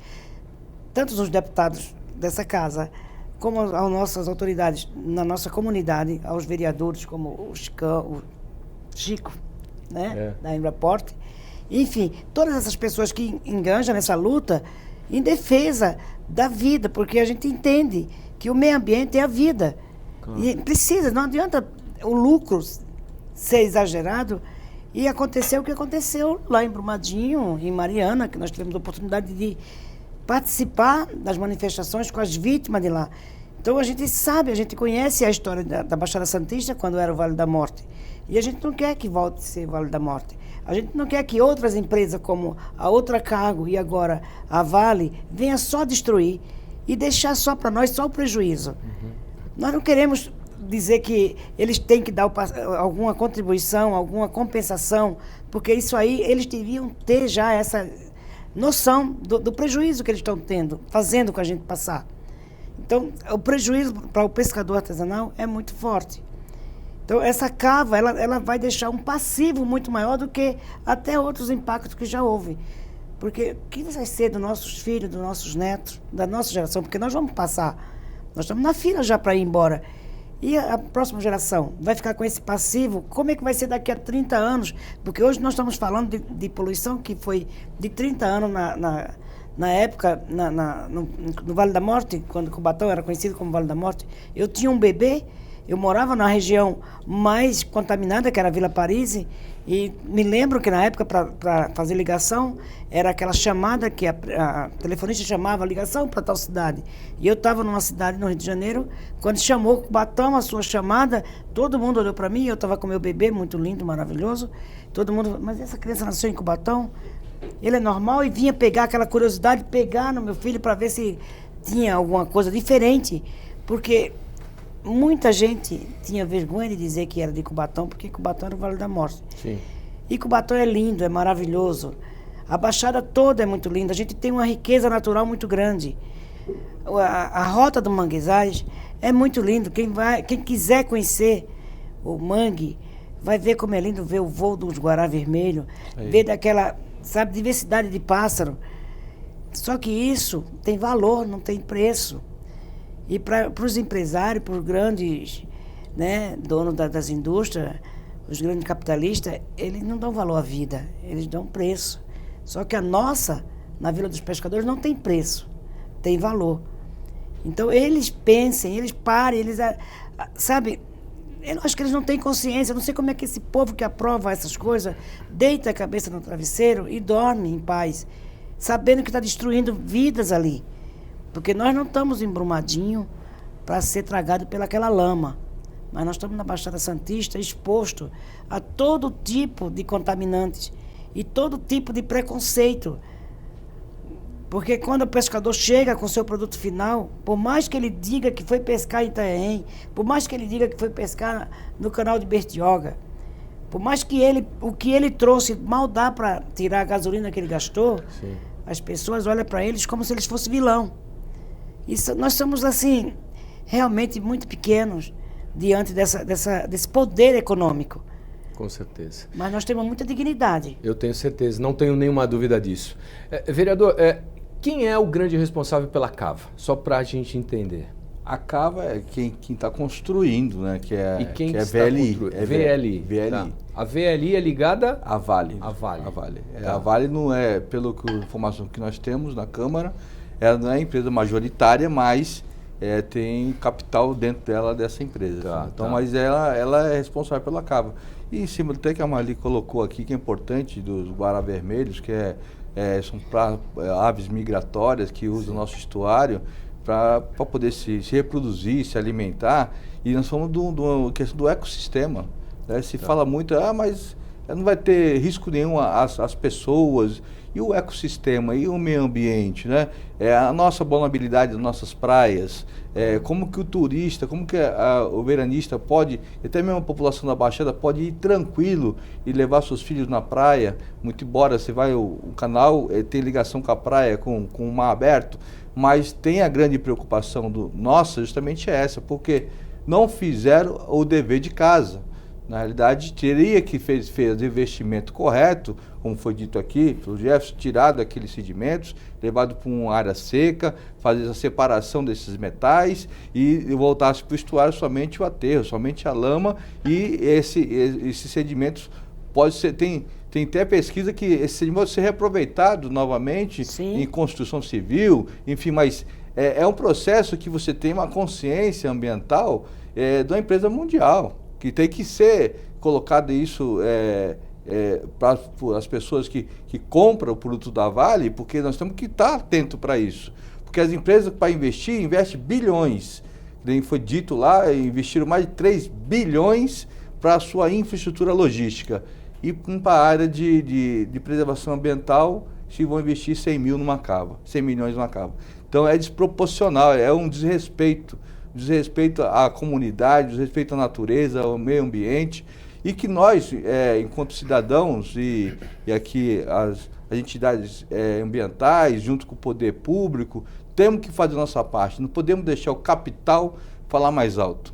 Speaker 4: tanto os deputados dessa casa, como às nossas autoridades na nossa comunidade, aos vereadores como o Chico, né, da Embraporte. Enfim, todas essas pessoas que engajam nessa luta em defesa da vida, porque a gente entende que o meio ambiente é a vida. Claro. E precisa, não adianta o lucro ser exagerado e acontecer o que aconteceu lá em Brumadinho, em Mariana, que nós tivemos a oportunidade de participar das manifestações com as vítimas de lá. Então a gente sabe, a gente conhece a história da Baixada Santista quando era o Vale da Morte. E a gente não quer que volte a ser o Vale da Morte. A gente não quer que outras empresas como a Ultracargo e agora a Vale venha só destruir e deixar só para nós só o prejuízo. Uhum. Nós não queremos dizer que eles têm que dar alguma contribuição, alguma compensação, porque isso aí eles deviam ter já essa noção do prejuízo que eles estão tendo, fazendo com a gente passar. Então, o prejuízo para o pescador artesanal é muito forte. Então, essa cava, ela vai deixar um passivo muito maior do que até outros impactos que já houve. Porque o que vai ser dos nossos filhos, dos nossos netos, da nossa geração? Porque nós vamos passar, nós estamos na fila já para ir embora. E a próxima geração vai ficar com esse passivo? Como é que vai ser daqui a 30 anos? Porque hoje nós estamos falando de poluição que foi de 30 anos na época, no Vale da Morte, quando Cubatão era conhecido como Vale da Morte. Eu tinha um bebê, eu morava na região mais contaminada, que era a Vila Paris, e me lembro que na época, para fazer ligação, era aquela chamada que a telefonista chamava, ligação para tal cidade. E eu estava numa cidade no Rio de Janeiro, quando chamou Cubatão a sua chamada, todo mundo olhou para mim, eu estava com meu bebê, muito lindo, maravilhoso, todo mundo, mas essa criança nasceu em Cubatão? Ele é normal? E vinha pegar aquela curiosidade, pegar no meu filho para ver se tinha alguma coisa diferente, porque muita gente tinha vergonha de dizer que era de Cubatão, porque Cubatão era o Vale da Morte. Sim. E Cubatão é lindo, é maravilhoso. A Baixada toda é muito linda, a gente tem uma riqueza natural muito grande. A Rota do Manguezais é muito lindo. Quem quiser conhecer o mangue, vai ver como é lindo ver o voo dos guará vermelho, ver daquela, sabe, diversidade de pássaro. Só que isso tem valor, não tem preço. E para os empresários, para os grandes, né, donos das indústrias, os grandes capitalistas, eles não dão valor à vida, eles dão preço. Só que a nossa, na Vila dos Pescadores, não tem preço. tem valor. Então, eles pensem, eles parem, sabe, eu acho que eles não têm consciência, eu não sei como é que esse povo que aprova essas coisas deita a cabeça no travesseiro e dorme em paz, sabendo que está destruindo vidas ali. Porque nós não estamos em Brumadinho para ser tragado pelaquela lama, mas nós estamos na Baixada Santista exposto a todo tipo de contaminantes e todo tipo de preconceito. Porque quando o pescador chega com o seu produto final, por mais que ele diga que foi pescar em Itanhaém, por mais que ele diga que foi pescar no canal de Bertioga, por mais que o que ele trouxe mal dá para tirar a gasolina que ele gastou, sim, as pessoas olham para eles como se eles fossem vilão. Nós somos, assim, realmente muito pequenos diante desse poder econômico.
Speaker 1: Com certeza.
Speaker 4: Mas nós temos muita dignidade.
Speaker 1: Eu tenho certeza, não tenho nenhuma dúvida disso. Vereador, quem é o grande responsável pela cava? Só para a gente entender.
Speaker 2: A cava é quem está construindo, né? Que é,
Speaker 1: e quem
Speaker 2: que é
Speaker 1: está
Speaker 2: VLI.
Speaker 1: VLI.
Speaker 2: VLI.
Speaker 1: Tá. A VLI é ligada
Speaker 2: à Vale.
Speaker 1: A Vale.
Speaker 2: A Vale.
Speaker 1: Tá.
Speaker 2: A Vale não é, pela informação que nós temos na Câmara, ela não é empresa majoritária, mas tem capital dentro dela dessa empresa.
Speaker 1: Tá,
Speaker 2: então,
Speaker 1: tá.
Speaker 2: mas ela é responsável pela cava. E em cima até que a Marli colocou aqui, que é importante, dos guará-vermelhos, que são aves migratórias que usam o nosso estuário para poder se reproduzir, se alimentar. E nós falamos questão do ecossistema. Né? Se fala muito, mas não vai ter risco nenhum às pessoas. E o ecossistema, e o meio ambiente, né? A nossa vulnerabilidade das nossas praias, como que o turista, como que o veranista pode, até mesmo a população da Baixada pode ir tranquilo e levar seus filhos na praia, muito embora você vai, o canal tem ligação com a praia, com o mar aberto, mas tem a grande preocupação nossa justamente essa, porque não fizeram o dever de casa. Na realidade, teria que fazer o investimento correto, como foi dito aqui pelo Jefferson, tirado aqueles sedimentos, levado para uma área seca, fazer a separação desses metais e voltasse para o estuário somente o aterro, somente a lama, e esses sedimentos pode ser, tem até pesquisa que esse sedimento pode ser reaproveitado novamente, sim, em construção civil, enfim, mas é um processo que você tem uma consciência ambiental de uma empresa mundial, que tem que ser colocado isso para as pessoas que compram o produto da Vale, porque nós temos que estar atento para isso. Porque as empresas, para investir, investem bilhões. Nem foi dito lá, investiram mais de 3 bilhões para a sua infraestrutura logística. E para a área de preservação ambiental, se vão investir 100 milhões numa cava. Então é desproporcional, é um desrespeito à comunidade, desrespeito à natureza, ao meio ambiente, e que nós, enquanto cidadãos e aqui as entidades ambientais, junto com o poder público, temos que fazer a nossa parte, não podemos deixar o capital falar mais alto.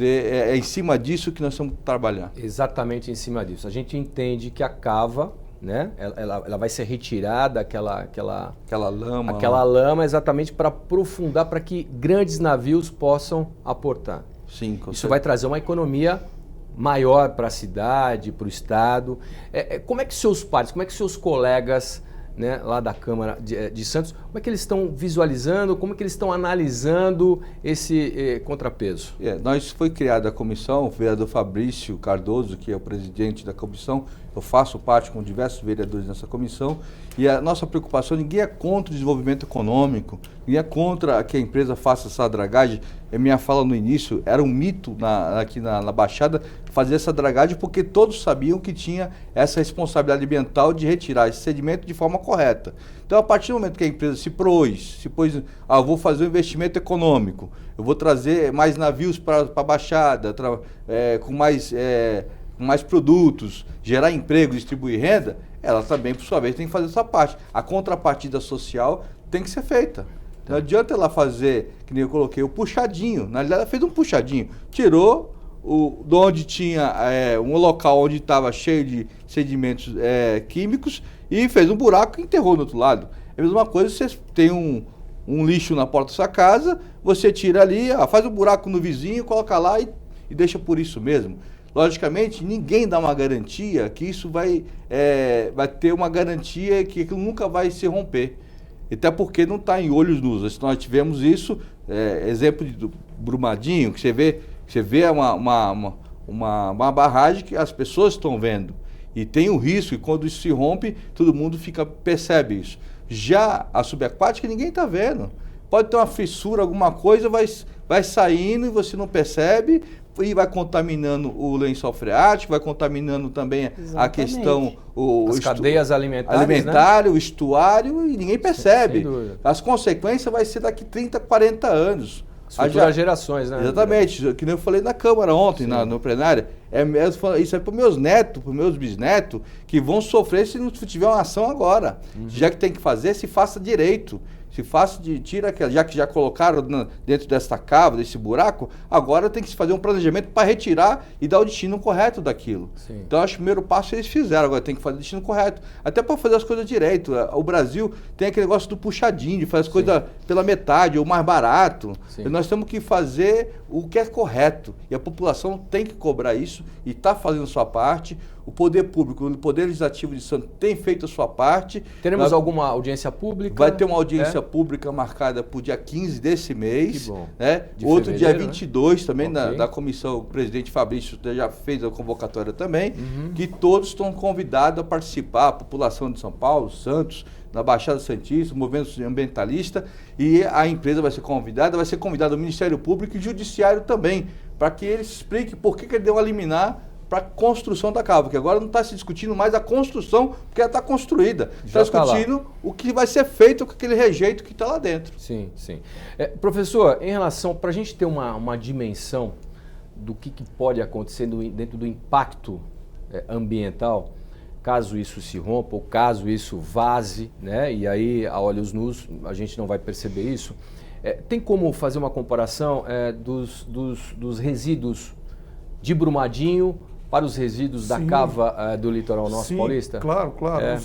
Speaker 2: É em cima disso que nós estamos trabalhando.
Speaker 1: Exatamente em cima disso. A gente entende que a cava, né, ela vai ser retirada, aquela lama exatamente para aprofundar, para que grandes navios possam aportar.
Speaker 2: Sim,
Speaker 1: isso vai trazer uma economia maior para a cidade, para o estado. Como é que seus pares, como é que seus colegas, né, lá da Câmara de Santos, como é que eles estão visualizando, como é que eles estão analisando esse contrapeso?
Speaker 2: Nós foi criada a comissão, o vereador Fabrício Cardoso, que é o presidente da comissão, eu faço parte com diversos vereadores nessa comissão, e a nossa preocupação, ninguém é contra o desenvolvimento econômico, ninguém é contra que a empresa faça essa dragagem. A minha fala no início, era um mito aqui na Baixada fazer essa dragagem, porque todos sabiam que tinha essa responsabilidade ambiental de retirar esse sedimento de forma correta. Então, a partir do momento que a empresa se pôs, eu vou fazer um investimento econômico, eu vou trazer mais navios para a Baixada, com mais produtos, gerar emprego, distribuir renda, ela também, por sua vez, tem que fazer essa parte. A contrapartida social tem que ser feita. Não adianta ela fazer, que nem eu coloquei, o puxadinho. Na realidade, ela fez um puxadinho. Tirou de onde tinha um local onde estava cheio de sedimentos químicos e fez um buraco e enterrou do outro lado. É a mesma coisa, você tem um lixo na porta da sua casa, você tira ali, faz um buraco no vizinho, coloca lá e deixa por isso mesmo. Logicamente, ninguém dá uma garantia que isso vai ter uma garantia que aquilo nunca vai se romper. Até porque não está em olhos nus. Nós tivemos isso, exemplo do Brumadinho, que você vê uma barragem que as pessoas estão vendo. E tem o risco, e quando isso se rompe, todo mundo percebe isso. Já a subaquática, ninguém está vendo. Pode ter uma fissura, alguma coisa, vai saindo e você não percebe, e vai contaminando o lençol freático, vai contaminando também a questão...
Speaker 1: As cadeias alimentares,
Speaker 2: né? O estuário, e ninguém percebe. As consequências vai ser daqui 30, 40 anos.
Speaker 1: Futuras gerações, né?
Speaker 2: Exatamente, que nem eu falei na Câmara ontem, no plenário. Isso é para os meus netos, para os meus bisnetos, que vão sofrer se não tiver uma ação agora. Já que tem que fazer, se faça direito. Se faça já que já colocaram dentro dessa cava, desse buraco, agora tem que se fazer um planejamento para retirar e dar o destino correto daquilo. Sim. Então, acho que o primeiro passo eles fizeram, agora tem que fazer o destino correto. Até para fazer as coisas direito. O Brasil tem aquele negócio do puxadinho, de fazer as coisas pela metade, ou mais barato. E nós temos que fazer o que é correto. E a população tem que cobrar isso e está fazendo a sua parte. O poder público, o poder legislativo de Santos tem feito a sua parte.
Speaker 1: Teremos alguma audiência pública?
Speaker 2: Vai ter uma audiência pública marcada para o dia 15 desse mês.
Speaker 1: Que bom.
Speaker 2: Né? Outro dia 22 também, da comissão, o presidente Fabrício já fez a convocatória também, que todos estão convidados a participar, a população de São Paulo, Santos, na Baixada Santista, o movimento ambientalista, e a empresa vai ser convidado o Ministério Público e o Judiciário também, para que ele explique por que ele deu uma liminar para a construção da cava, porque agora não está se discutindo mais a construção, porque ela está construída. Está discutindo o que vai ser feito com aquele rejeito que está lá dentro.
Speaker 1: Sim, sim. Professor, em relação, para a gente ter uma dimensão do que pode acontecer dentro do impacto ambiental, caso isso se rompa ou caso isso vaze, né? E aí, a olhos nus, a gente não vai perceber isso. Tem como fazer uma comparação dos resíduos de Brumadinho para os resíduos da cava do litoral nosso paulista?
Speaker 3: Claro.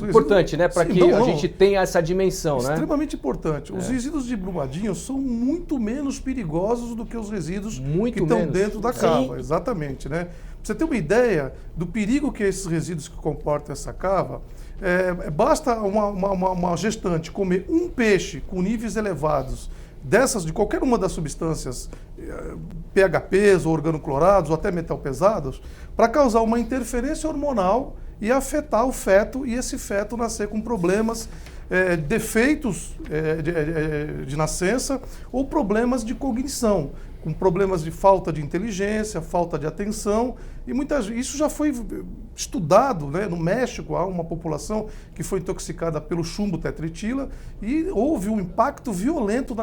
Speaker 1: Importante, né? Para que a gente tenha essa dimensão, né?
Speaker 3: Extremamente importante. Os resíduos de Brumadinho são muito menos perigosos do que os resíduos que estão dentro da cava. Exatamente, né? Pra você ter uma ideia do perigo que esses resíduos que comportam essa cava, basta uma gestante comer um peixe com níveis elevados de qualquer uma das substâncias PHPs ou organoclorados ou até metal pesados, para causar uma interferência hormonal e afetar o feto, e esse feto nascer com problemas, defeitos de nascença ou problemas de cognição, com problemas de falta de inteligência, falta de atenção, e isso já foi estudado, né? No México há uma população que foi intoxicada pelo chumbo tetretila e houve um impacto violento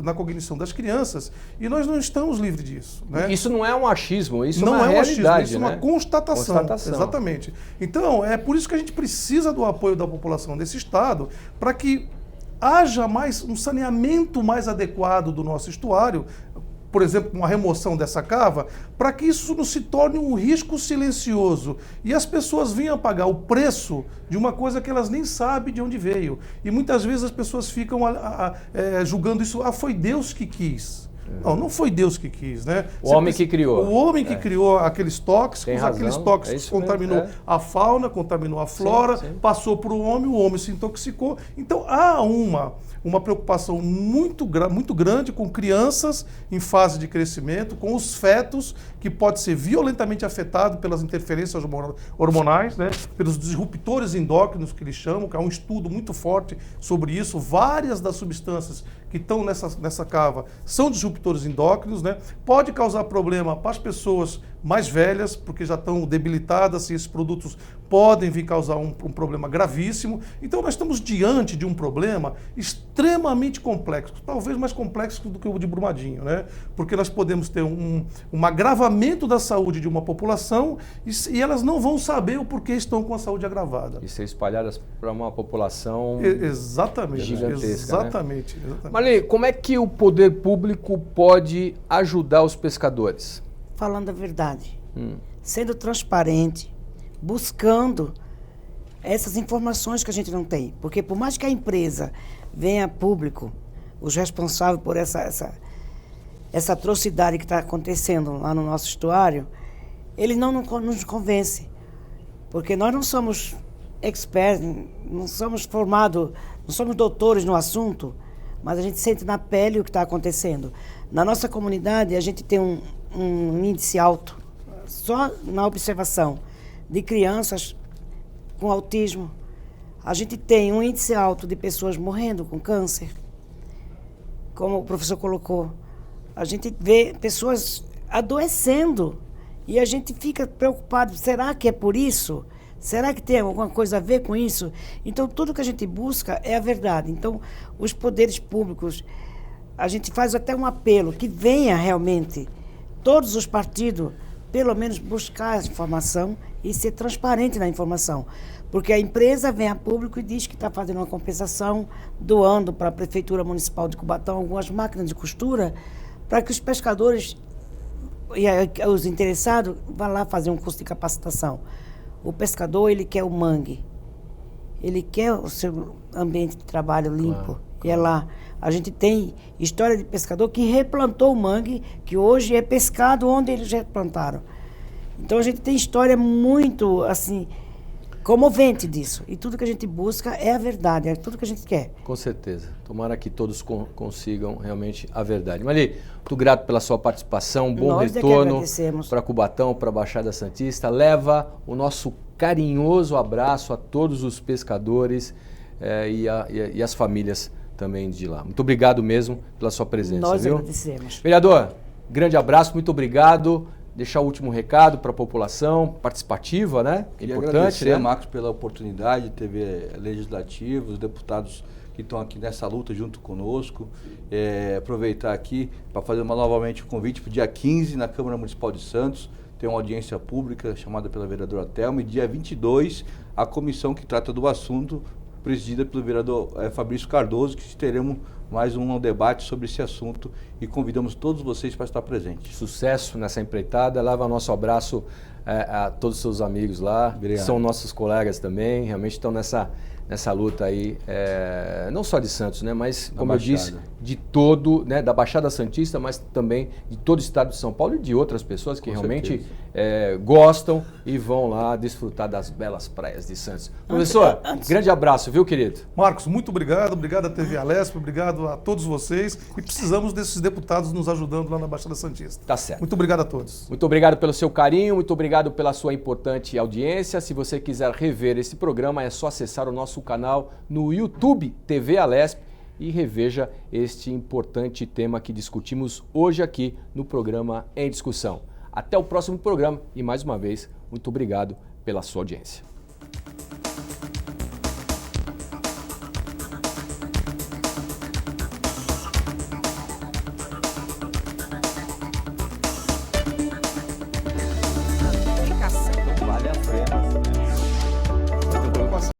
Speaker 3: na cognição das crianças, e nós não estamos livres disso, né?
Speaker 1: Isso não é um achismo, isso não é uma realidade,
Speaker 3: isso é uma constatação. Exatamente. Então, é por isso que a gente precisa do apoio da população desse estado, para que haja um saneamento mais adequado do nosso estuário, por exemplo, uma remoção dessa cava, para que isso não se torne um risco silencioso e as pessoas venham pagar o preço de uma coisa que elas nem sabem de onde veio. E muitas vezes as pessoas ficam julgando isso, foi Deus que quis. Não foi Deus que quis, né?
Speaker 1: O homem que criou.
Speaker 3: O homem que criou aqueles tóxicos, aqueles tóxicos contaminou a fauna, contaminou a flora, passou para o homem se intoxicou. Então há uma preocupação muito grande com crianças em fase de crescimento, com os fetos, que pode ser violentamente afetado pelas interferências hormonais, né? Pelos disruptores endócrinos, que eles chamam, que há um estudo muito forte sobre isso. Várias das substâncias que estão nessa cava são disruptores endócrinos, né? Pode causar problema para as pessoas mais velhas, porque já estão debilitadas, e esses produtos podem vir causar um problema gravíssimo. Então nós estamos diante de um problema extremamente complexo, talvez mais complexo do que o de Brumadinho, né? Porque nós podemos ter um agravamento da saúde de uma população e elas não vão saber o porquê estão com a saúde agravada.
Speaker 1: E ser espalhadas para uma população gigantesca.
Speaker 3: Exatamente.
Speaker 1: Marli, como é que o poder público pode ajudar os pescadores?
Speaker 4: Falando a verdade, sendo transparente, buscando essas informações que a gente não tem. Porque por mais que a empresa venha a público, os responsáveis por essa atrocidade que está acontecendo lá no nosso estuário, eles não nos convencem. Porque nós não somos experts, não somos formados não somos doutores no assunto, mas a gente sente na pele o que está acontecendo. Na nossa comunidade, a gente tem um índice alto, só na observação, de crianças com autismo. A gente tem um índice alto de pessoas morrendo com câncer, como o professor colocou. A gente vê pessoas adoecendo e a gente fica preocupado. Será que é por isso? Será que tem alguma coisa a ver com isso? Então, tudo que a gente busca é a verdade. Então, os poderes públicos, a gente faz até um apelo que venha realmente todos os partidos, pelo menos, buscar a informação e ser transparente na informação. Porque a empresa vem a público e diz que está fazendo uma compensação, doando para a Prefeitura Municipal de Cubatão algumas máquinas de costura, para que os pescadores e os interessados vá lá fazer um curso de capacitação. O pescador, ele quer o mangue, ele quer o seu ambiente de trabalho limpo. Claro. E é lá. A gente tem história de pescador que replantou o mangue, que hoje é pescado onde eles replantaram. Então a gente tem história muito, assim, comovente disso. E tudo que a gente busca é a verdade, é tudo que a gente quer.
Speaker 1: Com certeza. Tomara que todos consigam realmente a verdade. Mali, muito grato pela sua participação, bom retorno para Cubatão, para a Baixada Santista. Leva o nosso carinhoso abraço a todos os pescadores e as famílias também de lá. Muito obrigado mesmo pela sua presença.
Speaker 4: Nós agradecemos.
Speaker 1: Vereador, grande abraço, muito obrigado. Deixar o último recado para a população participativa, né?
Speaker 2: Queria agradecer, Marcos, pela oportunidade de TV Legislativo, os deputados que estão aqui nessa luta junto conosco. Aproveitar aqui para fazer novamente o convite para o dia 15 na Câmara Municipal de Santos. Tem uma audiência pública chamada pela vereadora Thelma, e dia 22 a comissão que trata do assunto, presidida pelo vereador Fabrício Cardoso, que teremos mais um debate sobre esse assunto e convidamos todos vocês para estar presentes.
Speaker 1: Sucesso nessa empreitada, leva nosso abraço a todos os seus amigos lá, que são nossos colegas também, realmente estão nessa luta aí, não só de Santos, né, mas, como eu disse, de todo, né, da Baixada Santista, mas também de todo o estado de São Paulo e de outras pessoas que realmente gostam e vão lá desfrutar das belas praias de Santos. Professor, grande abraço, viu, querido?
Speaker 3: Marcos, muito obrigado, obrigado à TV Alesp, obrigado a todos vocês, e precisamos desses deputados nos ajudando lá na Baixada Santista.
Speaker 1: Tá certo.
Speaker 3: Muito obrigado a todos.
Speaker 1: Muito obrigado pelo seu carinho, muito obrigado pela sua importante audiência. Se você quiser rever esse programa, é só acessar o nosso canal no YouTube TV Alesp e reveja este importante tema que discutimos hoje aqui no programa Em Discussão. Até o próximo programa e, mais uma vez, muito obrigado pela sua audiência.